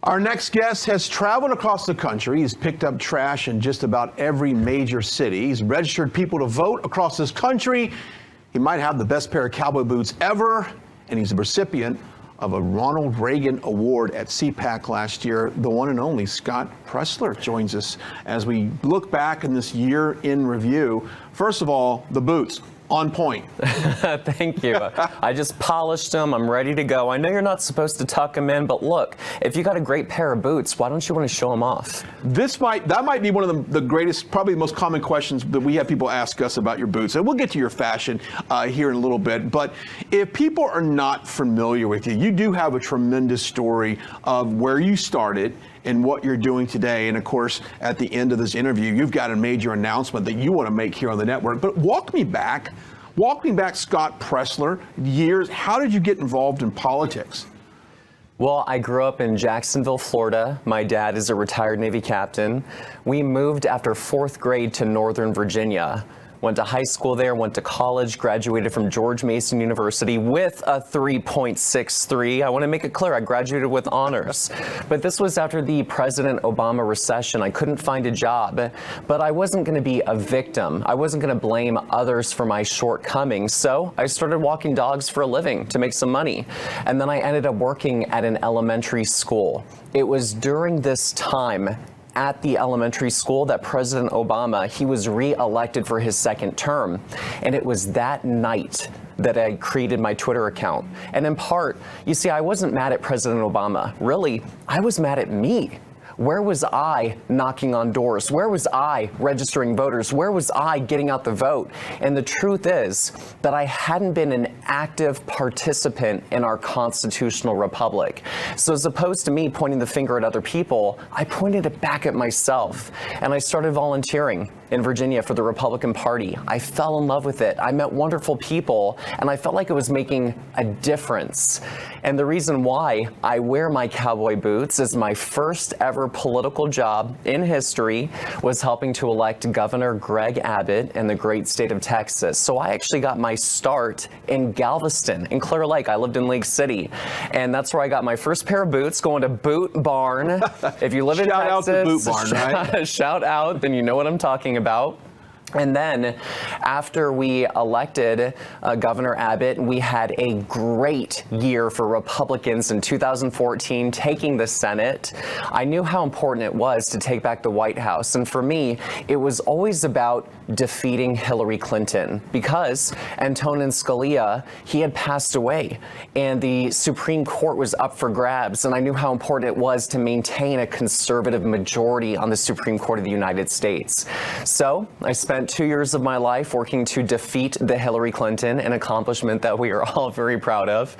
Our next guest has traveled across the country. He's picked up trash in just about every major city. He's registered people to vote across this country. He might have the best pair of cowboy boots ever, and he's a recipient of a Ronald Reagan Award at CPAC last year. The one and only Scott Presler joins us as we look back in this year in review. First of all, the boots. On point. Thank you. I just polished them. I'm ready to go. I know you're not supposed to tuck them in, but look, if you got a great pair of boots, why don't you want to show them off? That might be one of the greatest, probably the most common questions that we have people ask us about your boots. And we'll get to your fashion here in a little bit. But if people are not familiar with you, you do have a tremendous story of where you started and what you're doing today. And of course, at the end of this interview, you've got a major announcement that you want to make here on the network. But walk me back, Scott Presler, years. How did you get involved in politics? Well, I grew up in Jacksonville, Florida. My dad is a retired Navy captain. We moved after fourth grade to Northern Virginia. Went to high school there, went to college, graduated from George Mason University with a 3.63. I want to make it clear, I graduated with honors. But this was after the President Obama recession. I couldn't find a job, but I wasn't going to be a victim. I wasn't going to blame others for my shortcomings. So I started walking dogs for a living to make some money. And then I ended up working at an elementary school. It was during this time at the elementary school that President Obama, he was re-elected for his second term. And it was that night that I created my Twitter account. And in part, you see, I wasn't mad at President Obama. Really, I was mad at me. Where was I knocking on doors? Where was I registering voters? Where was I getting out the vote? And the truth is that I hadn't been an active participant in our constitutional republic. So as opposed to me pointing the finger at other people, I pointed it back at myself. And I started volunteering in Virginia for the Republican Party. I fell in love with it. I met wonderful people, and I felt like it was making a difference. And the reason why I wear my cowboy boots is my first ever political job in history was helping to elect Governor Greg Abbott in the great state of Texas. So I actually got my start in Galveston, in Clear Lake. I lived in Lake City, and that's where I got my first pair of boots, going to Boot Barn. If you live in Texas, shout out to Boot Barn, right? Shout out, then you know what I'm talking about. And then after we elected Governor Abbott, we had a great year for Republicans in 2014, taking the Senate. I knew how important it was to take back the White House. And for me, it was always about defeating Hillary Clinton because Antonin Scalia, he had passed away and the Supreme Court was up for grabs. And I knew how important it was to maintain a conservative majority on the Supreme Court of the United States. So I spent 2 years of my life working to defeat the Hillary Clinton, an accomplishment that we are all very proud of.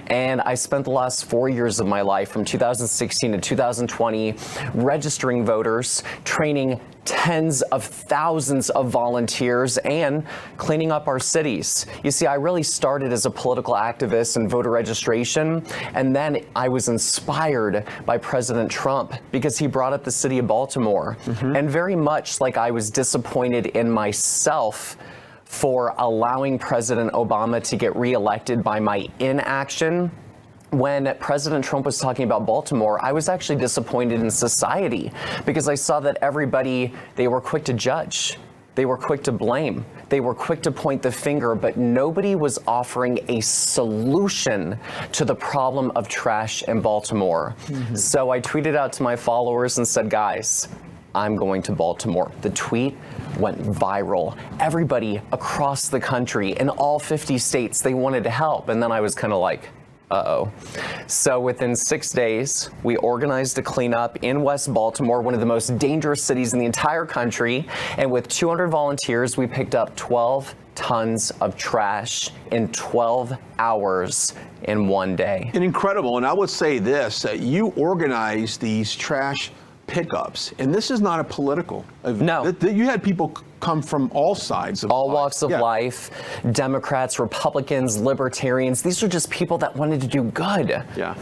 And I spent the last 4 years of my life, from 2016 to 2020, registering voters, training tens of thousands of volunteers, and cleaning up our cities. You see, I really started as a political activist in voter registration, and then I was inspired by President Trump because he brought up the city of Baltimore. And very much like I was disappointed in myself for allowing President Obama to get reelected by my inaction, when President Trump was talking about Baltimore, I was actually disappointed in society because I saw that everybody, they were quick to judge. They were quick to blame. They were quick to point the finger, but nobody was offering a solution to the problem of trash in Baltimore. So I tweeted out to my followers and said, guys, I'm going to Baltimore. The tweet went viral. Everybody across the country in all 50 states, they wanted to help. And then I was kind of like, uh-oh. So within 6 days, we organized a cleanup in West Baltimore, one of the most dangerous cities in the entire country. And with 200 volunteers, we picked up 12 tons of trash in 12 hours in one day. And incredible. And I would say this, you organized these trash pickups, and this is not a political event. No. You had people come from all sides of all life. walks of life, Democrats, Republicans, libertarians. These are just people that wanted to do good. Yeah.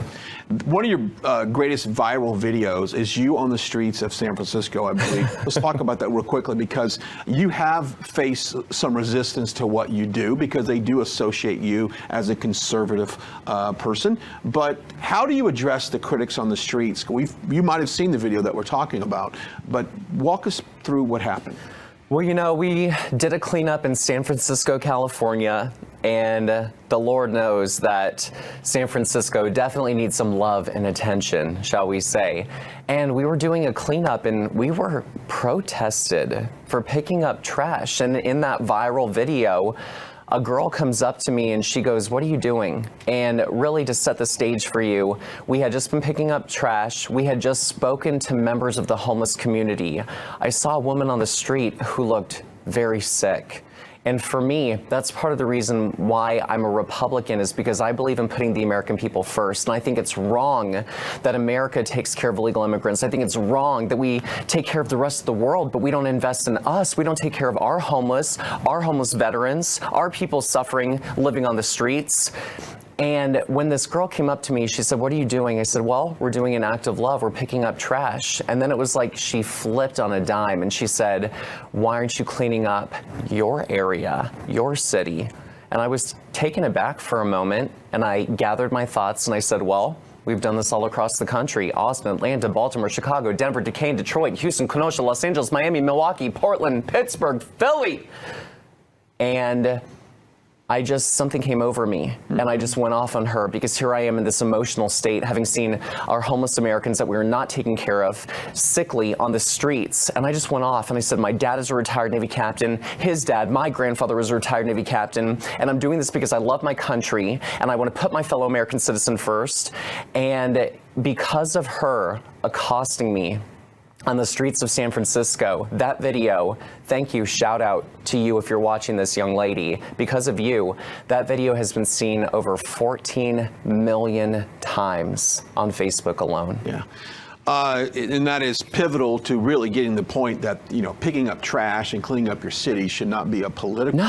One of your greatest viral videos is you on the streets of San Francisco, I believe. Let's talk about that real quickly, because you have faced some resistance to what you do because they do associate you as a conservative person. But how do you address the critics on the streets? You might have seen the video that we're talking about, but walk us through what happened. Well, you know, we did a cleanup in San Francisco, California, and the Lord knows that San Francisco definitely needs some love and attention, shall we say. And we were doing a cleanup and we were protested for picking up trash. And in that viral video, a girl comes up to me and she goes, "What are you doing?" And really, to set the stage for you, we had just been picking up trash. We had just spoken to members of the homeless community. I saw a woman on the street who looked very sick. And for me, that's part of the reason why I'm a Republican, is because I believe in putting the American people first. And I think it's wrong that America takes care of illegal immigrants. I think it's wrong that we take care of the rest of the world, but we don't invest in us. We don't take care of our homeless veterans, our people suffering, living on the streets. And when this girl came up to me, she said, "What are you doing?" I said, "Well, we're doing an act of love. We're picking up trash." And then it was like she flipped on a dime and she said, "Why aren't you cleaning up your area, your city?" And I was taken aback for a moment, and I gathered my thoughts and I said, "Well, we've done this all across the country: Austin, Atlanta, Baltimore, Chicago, Denver, Decatur, Detroit, Houston, Kenosha, Los Angeles, Miami, Milwaukee, Portland, Pittsburgh, Philly." And something came over me and I just went off on her, because here I am in this emotional state, having seen our homeless Americans that we were not taking care of, sickly on the streets. And I just went off and I said, my dad is a retired Navy captain. His dad, my grandfather, was a retired Navy captain. And I'm doing this because I love my country and I want to put my fellow American citizen first. And because of her accosting me on the streets of San Francisco, that video, thank you, shout out to you if you're watching this, young lady. Because of you, that video has been seen over 14 million times on Facebook alone. Yeah. And that is pivotal to really getting the point that, you know, picking up trash and cleaning up your city should not be a political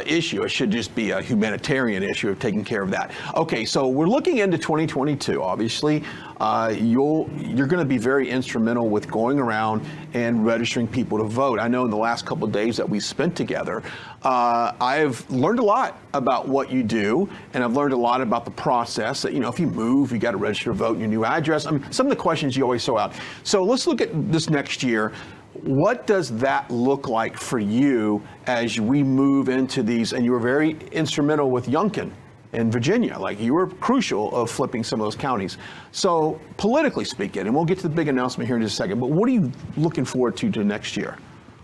issue. It should just be a humanitarian issue of taking care of that. Okay, so we're looking into 2022, obviously. You're going to be very instrumental with going around and registering people to vote. I know in the last couple of days that we spent together, I've learned a lot about what you do, and I've learned a lot about the process. That, you know, if you move, you got to register to vote in your new address. I mean, some of the questions you always throw out. So let's look at this next year. What does that look like for you as we move into these? And you were very instrumental with Youngkin in Virginia. Like, you were crucial of flipping some of those counties. So politically speaking, and we'll get to the big announcement here in just a second, but what are you looking forward to next year?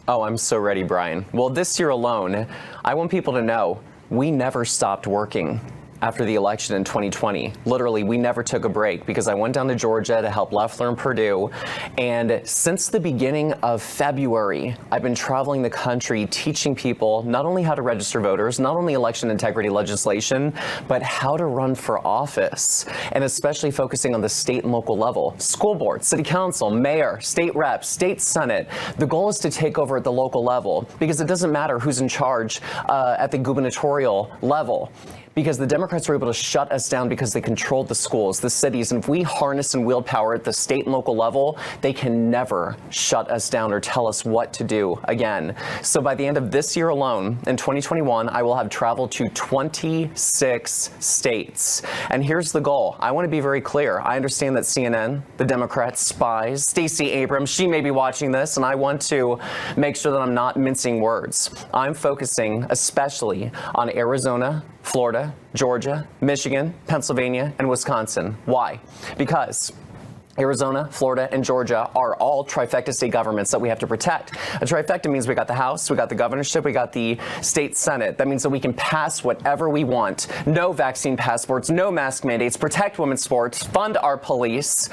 Oh, I'm so ready, Brian. Well, this year alone, I want people to know we never stopped working after the election in 2020. Literally, we never took a break, because I went down to Georgia to help Leffler and Purdue. And since the beginning of February, I've been traveling the country teaching people not only how to register voters, not only election integrity legislation, but how to run for office, and especially focusing on the state and local level. School board, city council, mayor, state rep, state senate. The goal is to take over at the local level, because it doesn't matter who's in charge at the gubernatorial level, because the Democrats were able to shut us down because they controlled the schools, the cities. And if we harness and wield power at the state and local level, they can never shut us down or tell us what to do again. So by the end of this year alone, in 2021, I will have traveled to 26 states. And here's the goal. I want to be very clear. I understand that CNN, the Democrats, spies, Stacey Abrams, she may be watching this, and I want to make sure that I'm not mincing words. I'm focusing especially on Arizona, Florida, Georgia, Michigan, Pennsylvania, and Wisconsin. Why? Because Arizona, Florida, and Georgia are all trifecta state governments that we have to protect. A trifecta means we got the House, we got the governorship, we got the state Senate. That means that we can pass whatever we want. No vaccine passports, no mask mandates, protect women's sports, fund our police,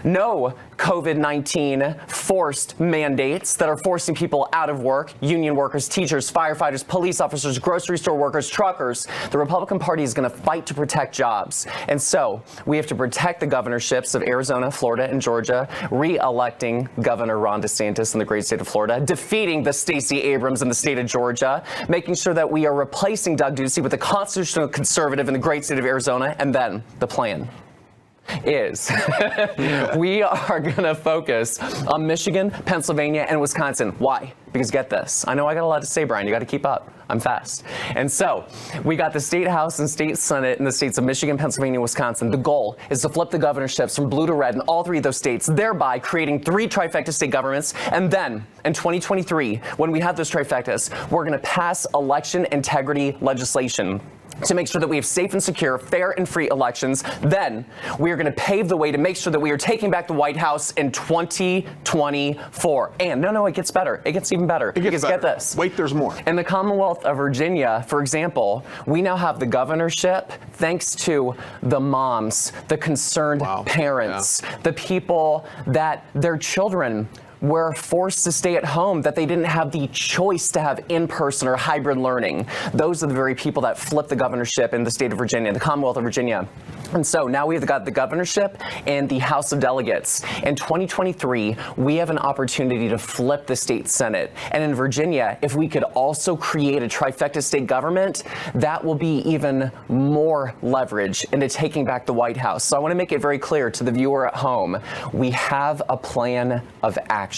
no COVID-19 forced mandates that are forcing people out of work, union workers, teachers, firefighters, police officers, grocery store workers, truckers. The Republican Party is going to fight to protect jobs. And so we have to protect the governorships of Arizona, Florida, and Georgia, re-electing Governor Ron DeSantis in the great state of Florida, defeating the Stacey Abrams in the state of Georgia, making sure that we are replacing Doug Ducey with a constitutional conservative in the great state of Arizona. And then the plan is we are going to focus on Michigan, Pennsylvania, and Wisconsin. Why? Because get this. I know I got a lot to say, Brian. You got to keep up. I'm fast. And so we got the state house and state senate in the states of Michigan, Pennsylvania, Wisconsin. The goal is to flip the governorships from blue to red in all three of those states, thereby creating 3 trifecta state governments. And then in 2023, when we have those trifectas, we're going to pass election integrity legislation to make sure that we have safe and secure, fair and free elections. Then we are going to pave the way to make sure that we are taking back the White House in 2024. And no, it gets better. It gets even better. Because get this. Wait, there's more. In the Commonwealth of Virginia, for example, we now have the governorship thanks to the moms, the concerned parents, the people that their children were forced to stay at home, that they didn't have the choice to have in-person or hybrid learning. Those are the very people that flipped the governorship in the state of Virginia, the Commonwealth of Virginia. And so now we've got the governorship and the House of Delegates. In 2023, we have an opportunity to flip the state Senate. And in Virginia, if we could also create a trifecta state government, that will be even more leverage into taking back the White House. So I want to make it very clear to the viewer at home, we have a plan of action.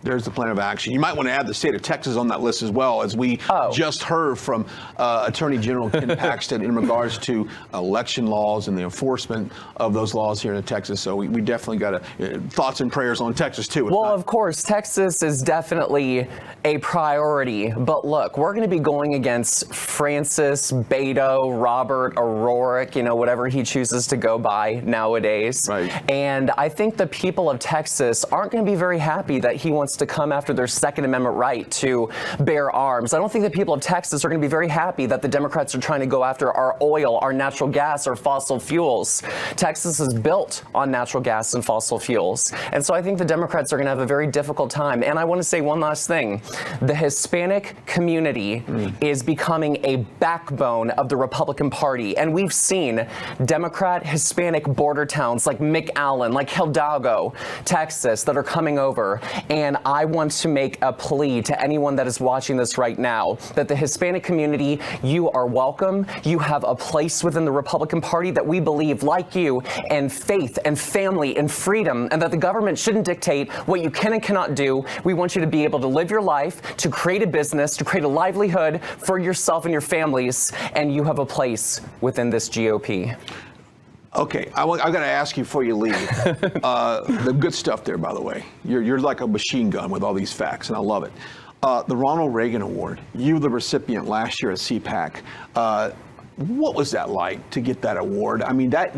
There's the plan of action. You might want to add the state of Texas on that list as well, as we just heard from Attorney General Ken Paxton in regards to election laws and the enforcement of those laws here in Texas. So we definitely got thoughts and prayers on Texas, too. Well, of course, Texas is definitely a priority. But look, we're going to be going against Francis, Beto, Robert, O'Rourke, whatever he chooses to go by nowadays. Right. And I think the people of Texas aren't going to be very happy that he wants to come after their Second Amendment right to bear arms. I don't think the people of Texas are going to be very happy that the Democrats are trying to go after our oil, our natural gas, our fossil fuels. Texas is built on natural gas and fossil fuels. And so I think the Democrats are going to have a very difficult time. And I want to say one last thing. The Hispanic community is becoming a backbone of the Republican Party. And we've seen Democrat Hispanic border towns like McAllen, like Hidalgo, Texas, that are coming over. And I want to make a plea to anyone that is watching this right now that the Hispanic community, you are welcome. You have a place within the Republican Party that we believe, like you, in faith and family and freedom, and that the government shouldn't dictate what you can and cannot do. We want you to be able to live your life, to create a business, to create a livelihood for yourself and your families, and you have a place within this GOP. Okay, I got to ask you before you leave. The good stuff there, by the way. You're like a machine gun with all these facts, and I love it. The Ronald Reagan Award, you were the recipient last year at CPAC. What was that like to get that award? I mean, that's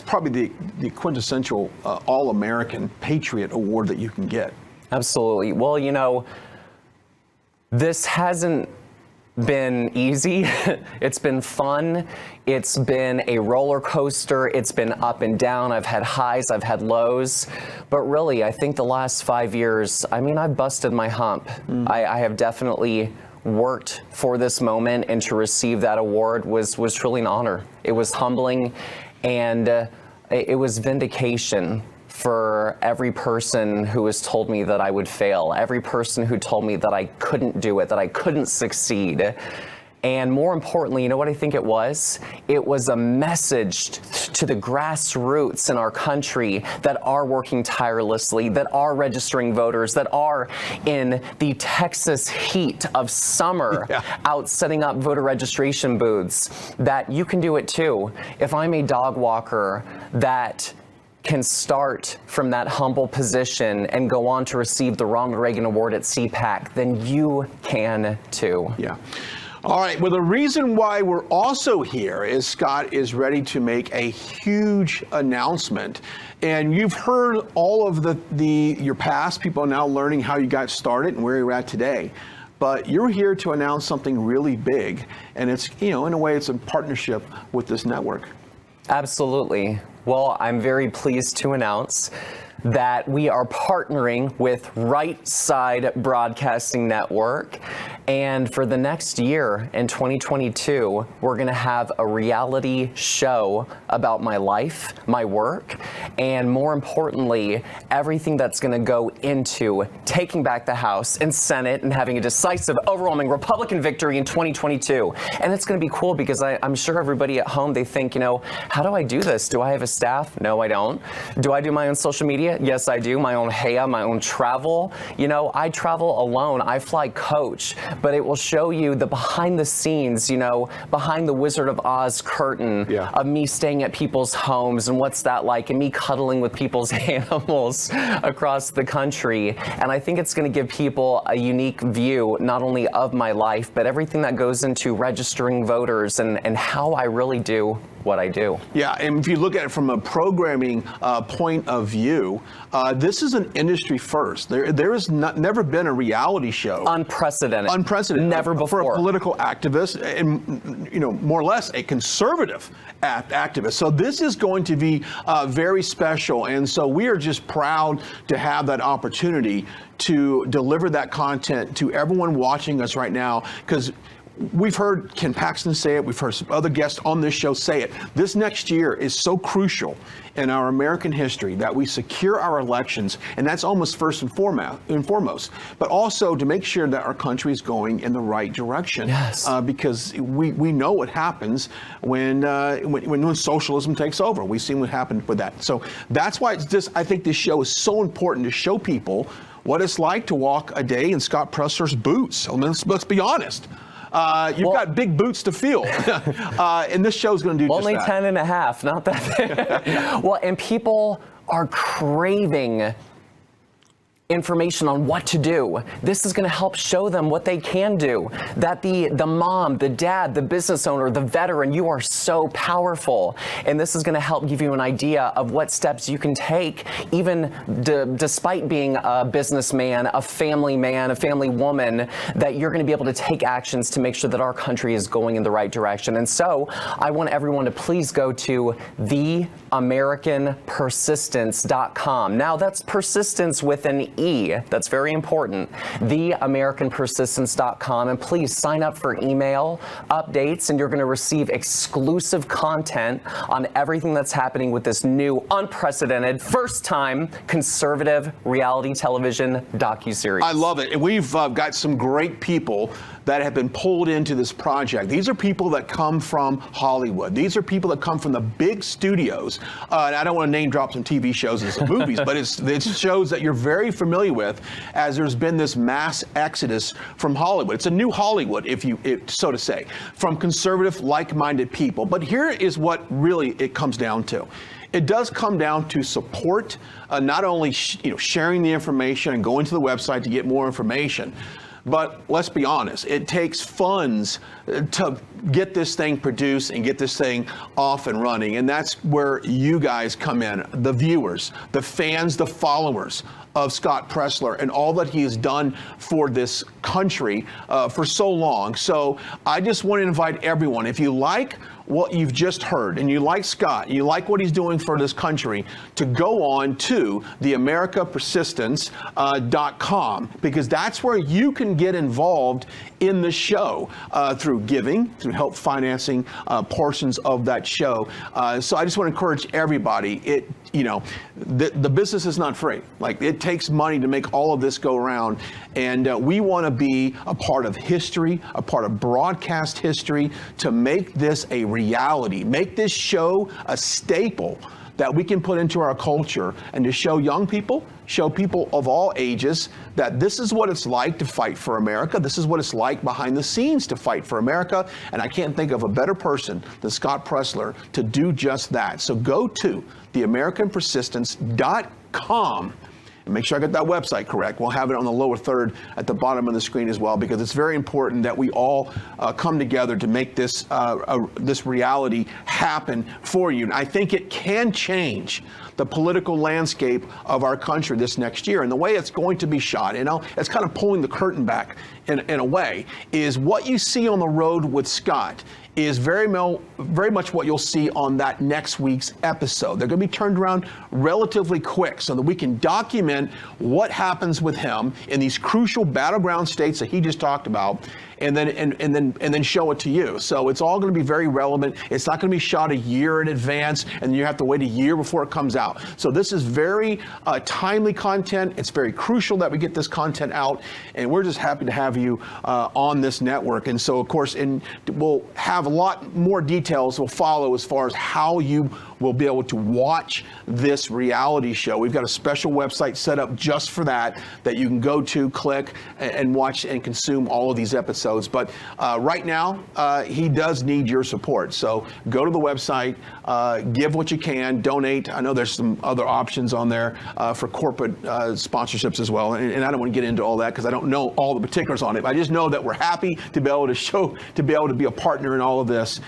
probably the quintessential All-American Patriot Award that you can get. Absolutely. Well, this hasn't been easy. It's been fun. It's been a roller coaster. It's been up and down. I've had highs, I've had lows. But really, I think the last 5 years, I've busted my hump. I have definitely worked for this moment, and to receive that award was truly an honor. It was humbling, and it was vindication for every person who has told me that I would fail, every person who told me that I couldn't do it, that I couldn't succeed. And more importantly, you know what I think it was? It was a message to the grassroots in our country that are working tirelessly, that are registering voters, that are in the Texas heat of summer out setting up voter registration booths, that you can do it too. If I'm a dog walker that can start from that humble position and go on to receive the Ronald Reagan Award at CPAC, then you can too. Yeah. All right. Well, the reason why we're also here is Scott is ready to make a huge announcement. And you've heard all of your past. People are now learning how you got started and where you're at today. But you're here to announce something really big. And it's, in a way, it's a partnership with this network. Absolutely. Well, I'm very pleased to announce that we are partnering with Right Side Broadcasting Network. And for the next year, in 2022, we're going to have a reality show about my life, my work, and more importantly, everything that's going to go into taking back the House and Senate and having a decisive, overwhelming Republican victory in 2022. And it's going to be cool because I'm sure everybody at home, they think, how do I do this? Do I have a staff? No, I don't. Do I do my own social media? Yes, I do. My own HEA, my own travel. I travel alone. I fly coach, but it will show you the behind the scenes, behind the Wizard of Oz curtain of me staying at people's homes and what's that like, and me cuddling with people's animals across the country. And I think it's going to give people a unique view, not only of my life, but everything that goes into registering voters and how I really do what I do. Yeah, and if you look at it from a programming point of view, this is an industry first. There has never been a reality show. Unprecedented. Never before. For a political activist and, more or less a conservative activist. So this is going to be very special. And so we are just proud to have that opportunity to deliver that content to everyone watching us right now, because we've heard Ken Paxton say it. We've heard some other guests on this show say it. This next year is so crucial in our American history that we secure our elections, and that's almost first and foremost. But also to make sure that our country is going in the right direction. Yes. Because we know what happens when socialism takes over. We've seen what happened with that. So that's why I think this show is so important to show people what it's like to walk a day in Scott Presler's boots. I mean, let's be honest. You've got big boots to fill, and this show's going to do just that. Only 10 and a half, not that. Well, and people are craving information on what to do. This is going to help show them what they can do. That the mom, the dad, the business owner, the veteran, you are so powerful. And this is going to help give you an idea of what steps you can take, even despite being a businessman, a family woman, that you're going to be able to take actions to make sure that our country is going in the right direction. And so I want everyone to please go to theamericanpersistence.com. Now that's persistence with an E. That's very important. theamericanpersistence.com, and please sign up for email updates, and you're going to receive exclusive content on everything that's happening with this new, unprecedented, first-time conservative reality television docuseries. I love it. And we've got some great people that have been pulled into this project. These are people that come from Hollywood. These are people that come from the big studios. And I don't want to name drop some TV shows and some movies, but it's shows that you're very familiar with, as there's been this mass exodus from Hollywood. It's a new Hollywood, so to say, from conservative, like-minded people. But here is what really it comes down to. It does come down to support, not only sharing the information and going to the website to get more information, but let's be honest, it takes funds to get this thing produced and get this thing off and running. And that's where you guys come in, the viewers, the fans, the followers of Scott Presler and all that he has done for this country for so long. So I just want to invite everyone, if you like what you've just heard and you like Scott, you like what he's doing for this country, to go on to theamericapersistence.com, because that's where you can get involved in the show through giving, through help financing portions of that show. So I just want to encourage everybody. The business is not free. Like, it takes money to make all of this go around, and we want to be a part of history, a part of broadcast history, to make this a reality, make this show a staple that we can put into our culture, and to show young people, show people of all ages, that this is what it's like to fight for America. This is what it's like behind the scenes to fight for America. And I can't think of a better person than Scott Presler to do just that. So go to theamericanpersistence.com. And make sure I get that website correct. We'll have it on the lower third at the bottom of the screen as well, because it's very important that we all come together to make this this reality happen for you. And I think it can change the political landscape of our country this next year. And the way it's going to be shot, it's kind of pulling the curtain back in a way, is what you see on the road with Scott is very much what you'll see on that next week's episode. They're going to be turned around relatively quick so that we can document what happens with him in these crucial battleground states that he just talked about, and then show it to you. So it's all going to be very relevant. It's not going to be shot a year in advance, and you have to wait a year before it comes out. So this is very timely content. It's very crucial that we get this content out, and we're just happy to have you on this network. And so, of course, we'll have a lot more details will follow as far as how you will be able to watch this reality show. We've got a special website set up just for that you can go to, click, and watch and consume all of these episodes. But right now, he does need your support. So go to the website, give what you can, donate. I know there's some other options on there for corporate sponsorships as well. And I don't want to get into all that because I don't know all the particulars on it. I just know that we're happy to be able to be a partner in all of this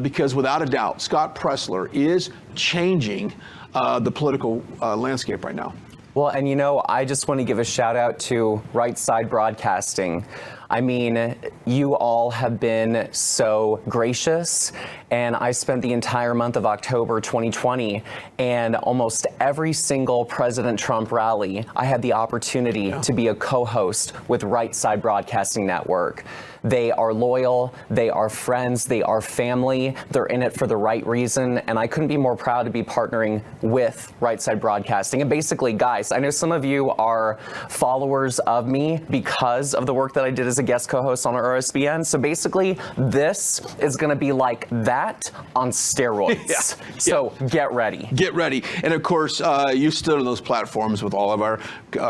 because without a doubt, Scott Presler is changing the political landscape right now. Well, and I just want to give a shout out to Right Side Broadcasting. I mean, you all have been so gracious, and I spent the entire month of October 2020, and almost every single President Trump rally, I had the opportunity to be a co-host with Right Side Broadcasting Network. They are loyal, they are friends, they are family, they're in it for the right reason, and I couldn't be more proud to be partnering with Right Side Broadcasting. And basically, guys, I know some of you are followers of me because of the work that I did as a guest co-host on RSBN. So basically, this is going to be like that on steroids. So get ready. Get ready. And of course, you stood on those platforms with all of our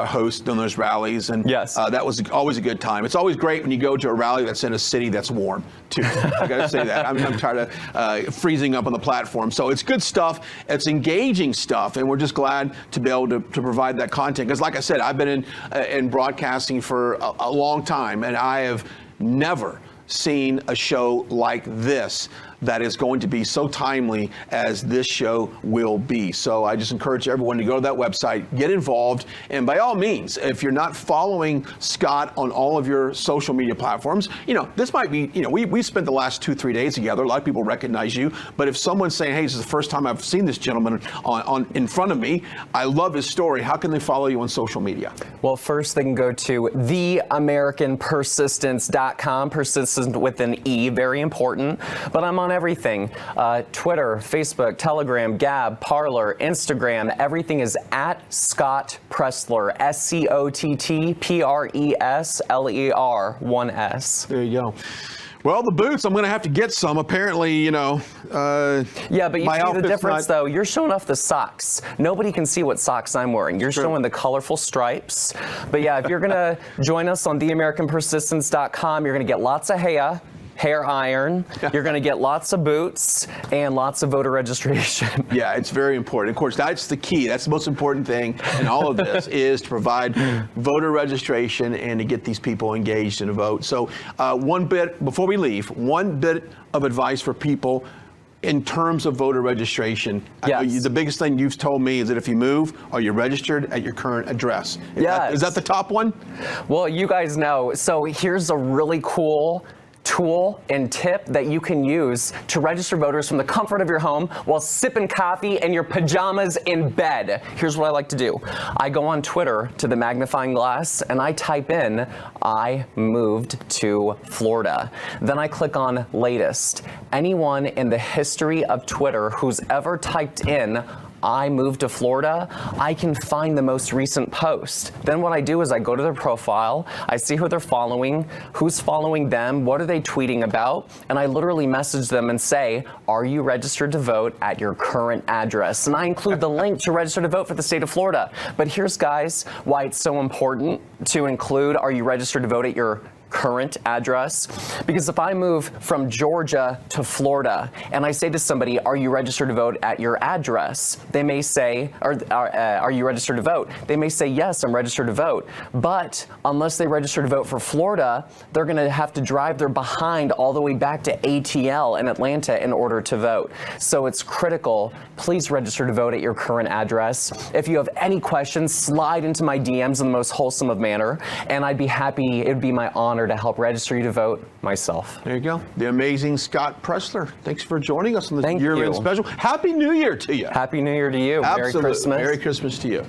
hosts on those rallies. And that was always a good time. It's always great when you go to a rally that's in a city that's warm, too. I got to say that. I'm tired of freezing up on the platform. So it's good stuff. It's engaging stuff. And we're just glad to be able to provide that content. Because like I said, I've been in broadcasting for a long time, and I have never seen a show like this that is going to be so timely as this show will be. So I just encourage everyone to go to that website, get involved, and by all means, if you're not following Scott on all of your social media platforms, this might be, we spent the last 2-3 days together. A lot of people recognize you, but if someone's saying, hey, this is the first time I've seen this gentleman in front of me, I love his story, how can they follow you on social media? Well, first they can go to theamericanpersistence.com, persistent with an E, very important, but I'm on everything. Twitter, Facebook, Telegram, Gab, Parler, Instagram, everything is at Scott Presler, SCOTTPRESLER, 1S. There you go. Well, the boots, I'm going to have to get some. Apparently, yeah, but you see the difference, though. You're showing off the socks. Nobody can see what socks I'm wearing. You're showing the colorful stripes. But yeah, if you're going to join us on theamericanpersistence.com, you're going to get lots of hair iron, you're going to get lots of boots, and lots of voter registration. Yeah, it's very important. Of course, that's the key. That's the most important thing in all of this is to provide voter registration and to get these people engaged in a vote. So one bit, before we leave, one bit of advice for people in terms of voter registration. Yes. The biggest thing you've told me is that if you move, are you registered at your current address? Is that the top one? Well, you guys know. So here's a really cool tool and tip that you can use to register voters from the comfort of your home while sipping coffee in your pajamas in bed. Here's what I like to do. I go on Twitter to the magnifying glass and I type in, I moved to Florida. Then I click on latest. Anyone in the history of Twitter who's ever typed in, I moved to Florida, I can find the most recent post. Then what I do is I go to their profile, I see who they're following, who's following them, what are they tweeting about, and I literally message them and say, are you registered to vote at your current address? And I include the link to register to vote for the state of Florida. But here's, guys, why it's so important to include, are you registered to vote at your current address? Because if I move from Georgia to Florida and I say to somebody, are you registered to vote at your address? They may say, are you registered to vote? They may say, yes, I'm registered to vote. But unless they register to vote for Florida, they're going to have to drive their behind all the way back to ATL in Atlanta in order to vote. So it's critical. Please register to vote at your current address. If you have any questions, slide into my DMs in the most wholesome of manner, and I'd be happy, it'd be my honor honor to help register you to vote myself. There you go. The amazing Scott Presler. Thanks for joining us on this Thank year-end you. special. Happy New Year to you. Happy New Year to you. Absolutely. Merry Christmas. Merry Christmas to you.